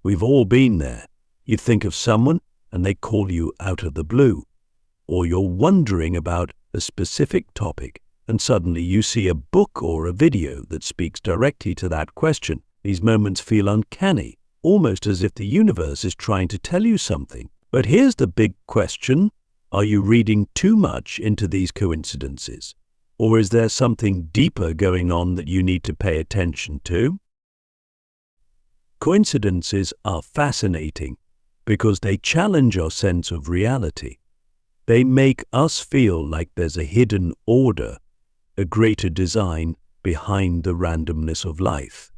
We've all been there. You think of someone and they call you out of the blue. Or you're wondering about a specific topic and suddenly you see a book or a video that speaks directly to that question. These moments feel uncanny, almost as if the universe is trying to tell you something. But here's the big question. Are you reading too much into these coincidences? Or is there something deeper going on that you need to pay attention to? Coincidences are fascinating because they challenge our sense of reality. They make us feel like there's a hidden order, a greater design behind the randomness of life.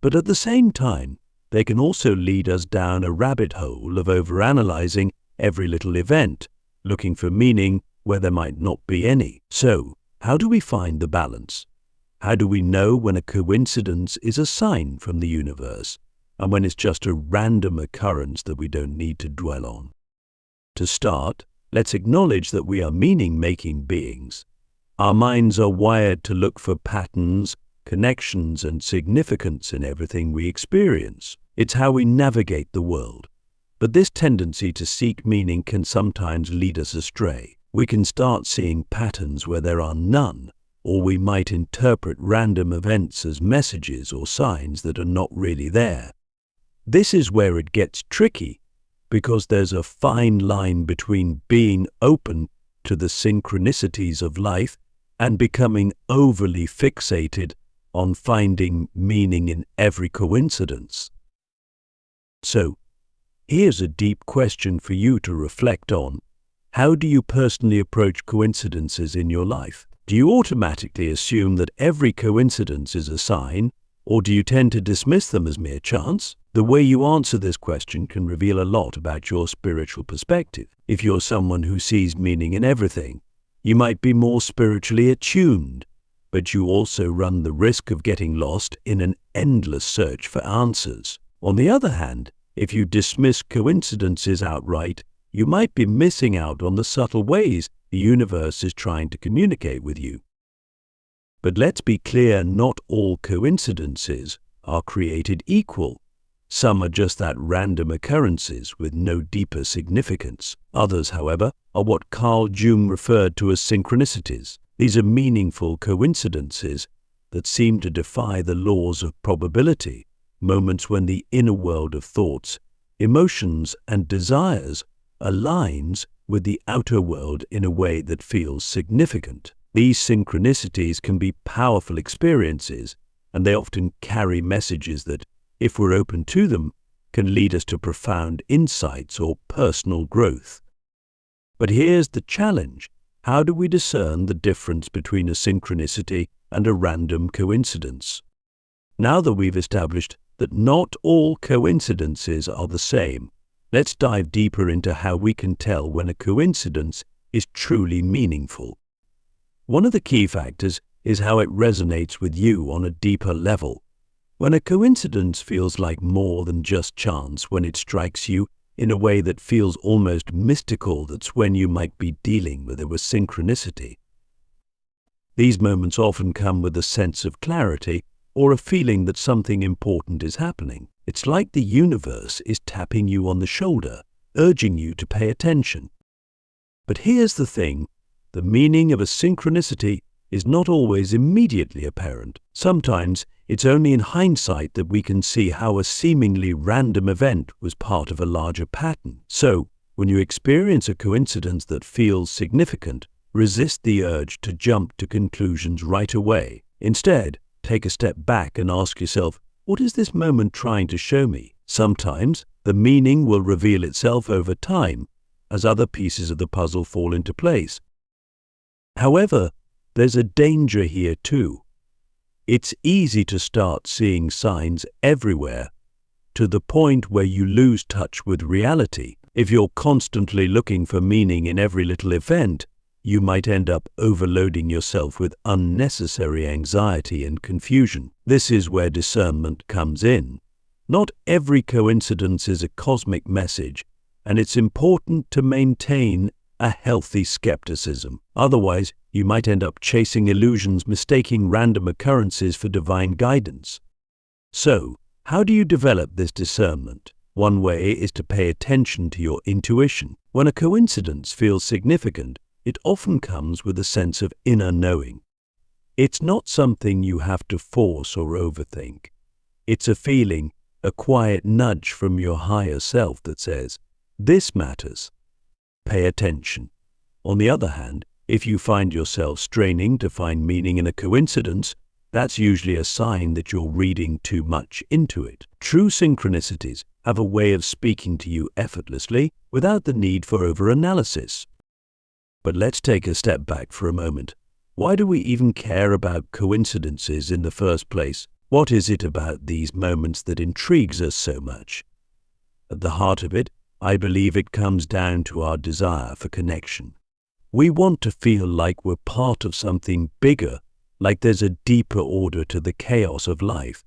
But at the same time, they can also lead us down a rabbit hole of overanalyzing every little event, looking for meaning where there might not be any. So, how do we find the balance? How do we know when a coincidence is a sign from the universe and when it's just a random occurrence that we don't need to dwell on? To start, let's acknowledge that we are meaning-making beings. Our minds are wired to look for patterns, connections, and significance in everything we experience. It's how we navigate the world. But this tendency to seek meaning can sometimes lead us astray. We can start seeing patterns where there are none, or we might interpret random events as messages or signs that are not really there. This is where it gets tricky, because there's a fine line between being open to the synchronicities of life and becoming overly fixated on finding meaning in every coincidence. So, here's a deep question for you to reflect on. How do you personally approach coincidences in your life? Do you automatically assume that every coincidence is a sign, or do you tend to dismiss them as mere chance? The way you answer this question can reveal a lot about your spiritual perspective. If you're someone who sees meaning in everything, you might be more spiritually attuned, but you also run the risk of getting lost in an endless search for answers. On the other hand, if you dismiss coincidences outright, you might be missing out on the subtle ways the universe is trying to communicate with you. But let's be clear, not all coincidences are created equal. Some are just that random occurrences with no deeper significance. Others, however, are what Carl Jung referred to as synchronicities. These are meaningful coincidences that seem to defy the laws of probability, moments when the inner world of thoughts, emotions, and desires aligns with the outer world in a way that feels significant. These synchronicities can be powerful experiences, and they often carry messages that, if we're open to them, can lead us to profound insights or personal growth. But here's the challenge. How do we discern the difference between a synchronicity and a random coincidence? Now that we've established that not all coincidences are the same, let's dive deeper into how we can tell when a coincidence is truly meaningful. One of the key factors is how it resonates with you on a deeper level. When a coincidence feels like more than just chance, when it strikes you in a way that feels almost mystical, that's when you might be dealing with a synchronicity. These moments often come with a sense of clarity or a feeling that something important is happening. It's like the universe is tapping you on the shoulder, urging you to pay attention. But here's the thing, the meaning of a synchronicity is not always immediately apparent. Sometimes it's only in hindsight that we can see how a seemingly random event was part of a larger pattern. So, when you experience a coincidence that feels significant, resist the urge to jump to conclusions right away. Instead, take a step back and ask yourself, what is this moment trying to show me? Sometimes the meaning will reveal itself over time as other pieces of the puzzle fall into place. However, there's a danger here too. It's easy to start seeing signs everywhere, to the point where you lose touch with reality. If you're constantly looking for meaning in every little event, you might end up overloading yourself with unnecessary anxiety and confusion. This is where discernment comes in. Not every coincidence is a cosmic message, and it's important to maintain a healthy skepticism. Otherwise, you might end up chasing illusions, mistaking random occurrences for divine guidance. So, How do you develop this discernment? One way is to pay attention to your intuition. When a coincidence feels significant, it often comes with a sense of inner knowing. It's not something you have to force or overthink. It's a feeling, a quiet nudge from your higher self that says, "This matters. Pay attention." On the other hand, if you find yourself straining to find meaning in a coincidence, that's usually a sign that you're reading too much into it. True synchronicities have a way of speaking to you effortlessly without the need for overanalysis. But let's take a step back for a moment. Why do we even care about coincidences in the first place? What is it about these moments that intrigues us so much? At the heart of it, I believe it comes down to our desire for connection. We want to feel like we're part of something bigger, like there's a deeper order to the chaos of life.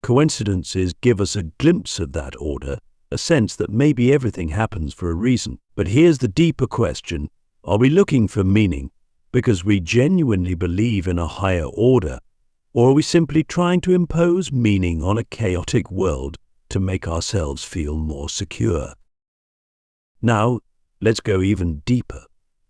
Coincidences give us a glimpse of that order, a sense that maybe everything happens for a reason. But here's the deeper question. Are we looking for meaning because we genuinely believe in a higher order, or are we simply trying to impose meaning on a chaotic world to make ourselves feel more secure? Now, let's go even deeper.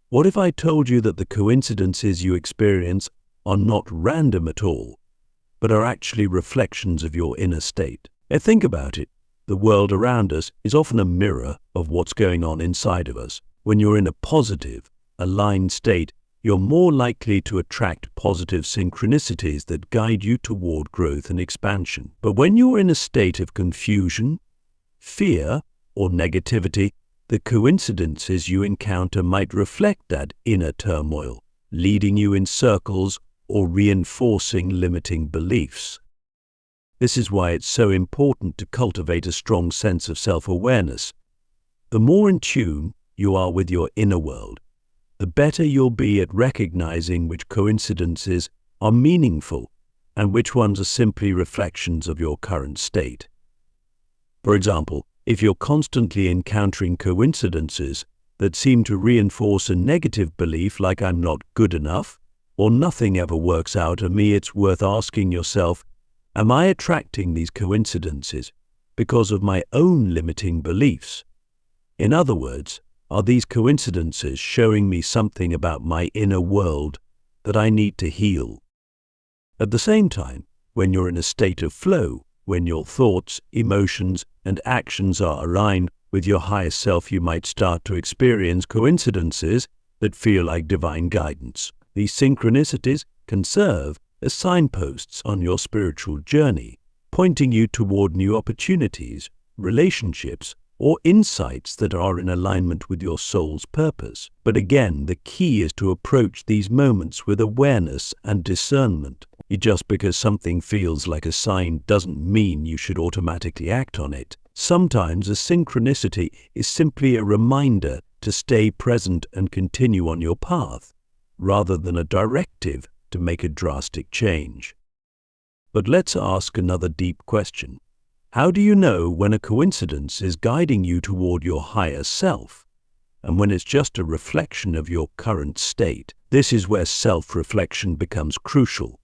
What if I told you that the coincidences you experience are not random at all, but are actually reflections of your inner state? Think about it. The world around us is often a mirror of what's going on inside of us. When you're in a positive, aligned state, you're more likely to attract positive synchronicities that guide you toward growth and expansion. But when you're in a state of confusion, fear, or negativity, the coincidences you encounter might reflect that inner turmoil, leading you in circles or reinforcing limiting beliefs. This is why it's so important to cultivate a strong sense of self-awareness. The more in tune you are with your inner world, the better you'll be at recognizing which coincidences are meaningful and which ones are simply reflections of your current state. For example, if you're constantly encountering coincidences that seem to reinforce a negative belief like "I'm not good enough" or "nothing ever works out of me," it's worth asking yourself, am I attracting these coincidences because of my own limiting beliefs? In other words, are these coincidences showing me something about my inner world that I need to heal? At the same time, when you're in a state of flow, when your thoughts, emotions, and actions are aligned with your highest self, you might start to experience coincidences that feel like divine guidance. These synchronicities can serve as signposts on your spiritual journey, pointing you toward new opportunities, relationships, or insights that are in alignment with your soul's purpose. But again, the key is to approach these moments with awareness and discernment. Just because something feels like a sign doesn't mean you should automatically act on it. Sometimes a synchronicity is simply a reminder to stay present and continue on your path, rather than a directive to make a drastic change. But let's ask another deep question. How do you know when a coincidence is guiding you toward your higher self, and when it's just a reflection of your current state? This is where self-reflection becomes crucial.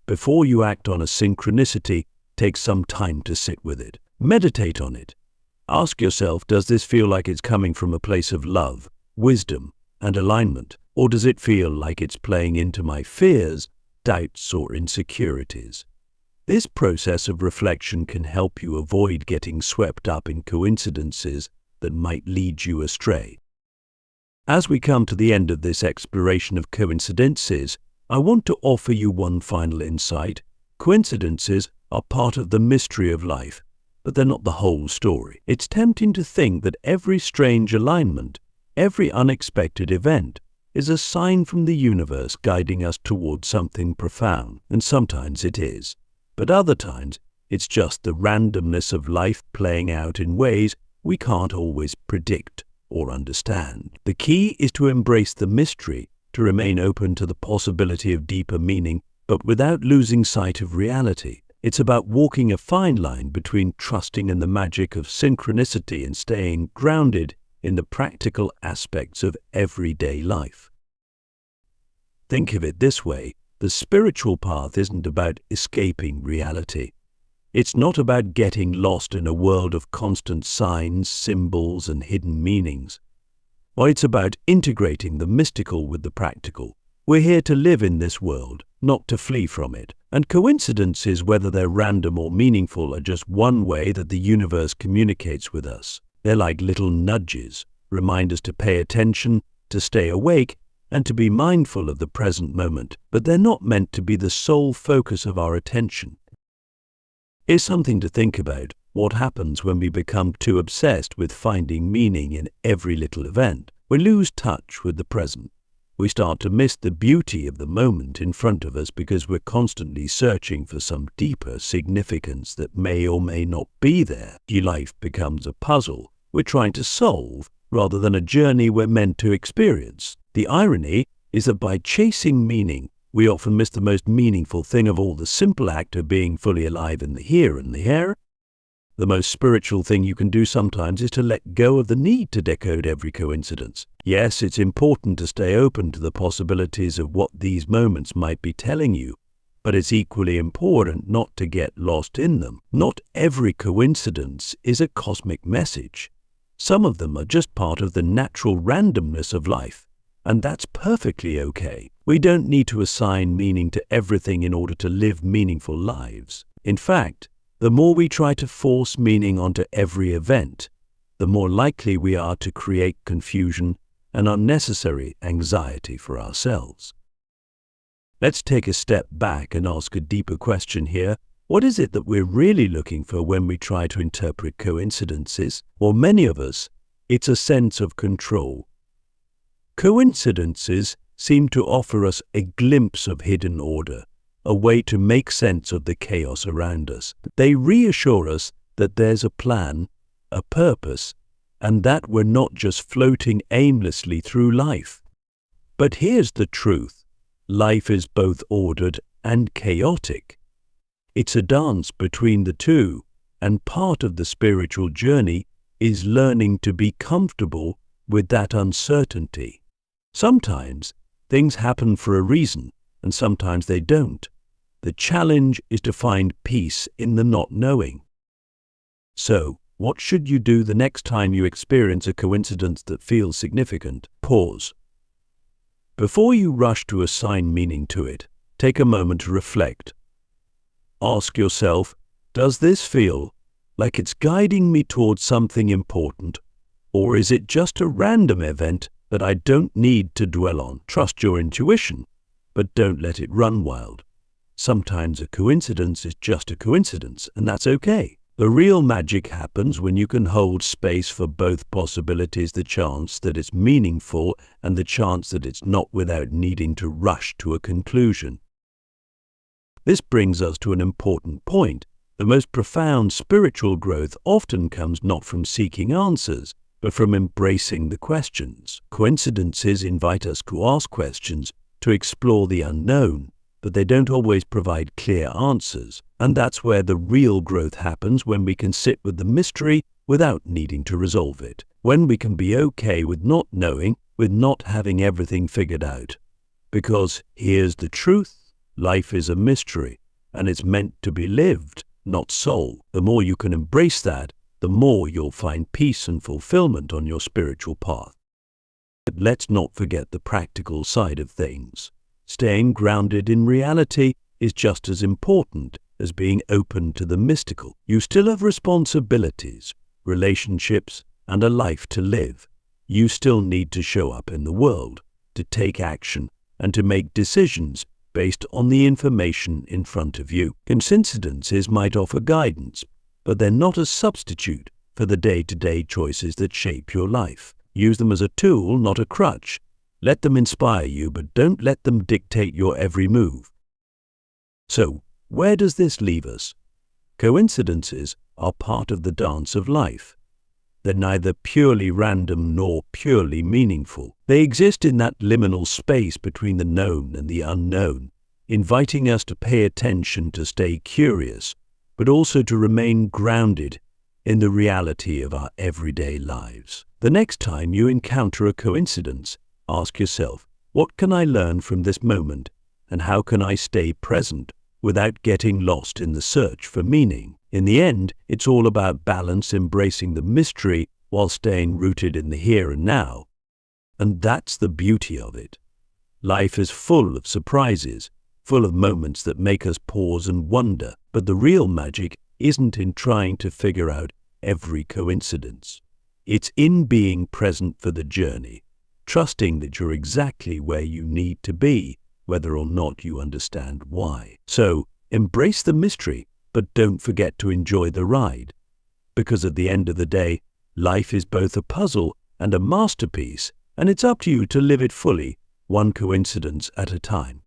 Before you act on a synchronicity, take some time to sit with it. Meditate on it. Ask yourself, does this feel like it's coming from a place of love, wisdom, and alignment? Or does it feel like it's playing into my fears, doubts, or insecurities? This process of reflection can help you avoid getting swept up in coincidences that might lead you astray. As we come to the end of this exploration of coincidences, I want to offer you one final insight. Coincidences are part of the mystery of life, but they're not the whole story. It's tempting to think that every strange alignment, every unexpected event, is a sign from the universe guiding us towards something profound, and sometimes it is. But other times, it's just the randomness of life playing out in ways we can't always predict or understand. The key is to embrace the mystery, to remain open to the possibility of deeper meaning, but without losing sight of reality. It's about walking a fine line between trusting in the magic of synchronicity and staying grounded in the practical aspects of everyday life. Think of it this way. The spiritual path isn't about escaping reality. It's not about getting lost in a world of constant signs, symbols, and hidden meanings. Well, it's about integrating the mystical with the practical. We're here to live in this world, not to flee from it. And coincidences, whether they're random or meaningful, are just one way that the universe communicates with us. They're like little nudges, reminders to pay attention, to stay awake, and to be mindful of the present moment. But they're not meant to be the sole focus of our attention. Here's something to think about: what happens when we become too obsessed with finding meaning in every little event? We lose touch with the present. We start to miss the beauty of the moment in front of us because we're constantly searching for some deeper significance that may or may not be there. Life becomes a puzzle we're trying to solve rather than a journey we're meant to experience. The irony is that by chasing meaning, we often miss the most meaningful thing of all, the simple act of being fully alive in the here and the here. The most spiritual thing you can do sometimes is to let go of the need to decode every coincidence. Yes, it's important to stay open to the possibilities of what these moments might be telling you, but it's equally important not to get lost in them. Not every coincidence is a cosmic message. Some of them are just part of the natural randomness of life, and that's perfectly okay. We don't need to assign meaning to everything in order to live meaningful lives. In fact, the more we try to force meaning onto every event, the more likely we are to create confusion and unnecessary anxiety for ourselves. Let's take a step back and ask a deeper question here. What is it that we're really looking for when we try to interpret coincidences? For many of us, it's a sense of control. Coincidences seem to offer us a glimpse of hidden order, a way to make sense of the chaos around us. They reassure us that there's a plan, a purpose, and that we're not just floating aimlessly through life. But here's the truth: life is both ordered and chaotic. It's a dance between the two, and part of the spiritual journey is learning to be comfortable with that uncertainty. Sometimes things happen for a reason, and sometimes they don't. The challenge is to find peace in the not knowing. So, what should you do the next time you experience a coincidence that feels significant? Pause. Before you rush to assign meaning to it, take a moment to reflect. Ask yourself, does this feel like it's guiding me towards something important, or is it just a random event that I don't need to dwell on? Trust your intuition, but don't let it run wild. Sometimes a coincidence is just a coincidence, and that's okay. The real magic happens when you can hold space for both possibilities, the chance that it's meaningful and the chance that it's not, without needing to rush to a conclusion. This brings us to an important point. The most profound spiritual growth often comes not from seeking answers, but from embracing the questions. Coincidences invite us to ask questions, to explore the unknown, but they don't always provide clear answers. And that's where the real growth happens, when we can sit with the mystery without needing to resolve it. When we can be okay with not knowing, with not having everything figured out. Because here's the truth: life is a mystery, and it's meant to be lived, not solved. The more you can embrace that, the more you'll find peace and fulfillment on your spiritual path. But let's not forget the practical side of things. Staying grounded in reality is just as important as being open to the mystical. You still have responsibilities, relationships, and a life to live. You still need to show up in the world, to take action, and to make decisions based on the information in front of you. Coincidences might offer guidance, but they're not a substitute for the day-to-day choices that shape your life. Use them as a tool, not a crutch. Let them inspire you, but don't let them dictate your every move. So, where does this leave us? Coincidences are part of the dance of life. They're neither purely random nor purely meaningful. They exist in that liminal space between the known and the unknown, inviting us to pay attention, to stay curious, but also to remain grounded in the reality of our everyday lives. The next time you encounter a coincidence, ask yourself, what can I learn from this moment, and how can I stay present without getting lost in the search for meaning? In the end, it's all about balance, embracing the mystery while staying rooted in the here and now. And that's the beauty of it. Life is full of surprises, full of moments that make us pause and wonder, but the real magic isn't in trying to figure out every coincidence. It's in being present for the journey, trusting that you're exactly where you need to be, whether or not you understand why. So, embrace the mystery, but don't forget to enjoy the ride. Because at the end of the day, life is both a puzzle and a masterpiece, and it's up to you to live it fully, one coincidence at a time.